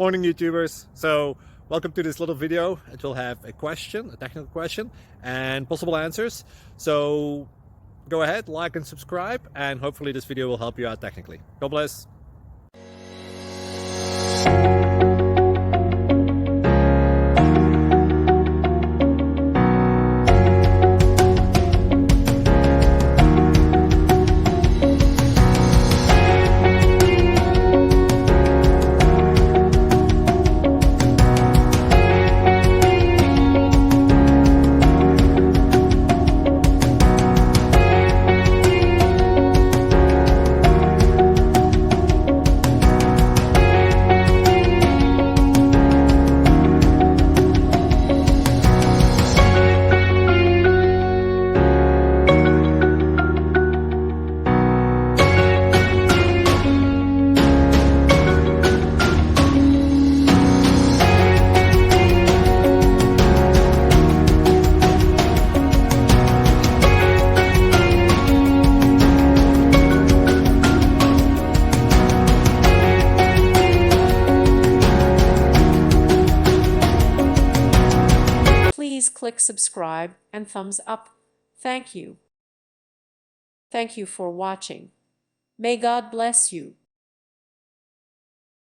Morning, YouTubers. So welcome to this little video. It will have a question, a technical question, and possible answers. So go ahead, like and subscribe, and hopefully this video will help you out technically. God bless. Please click subscribe and thumbs up. Thank you. Thank you for watching. May God bless you.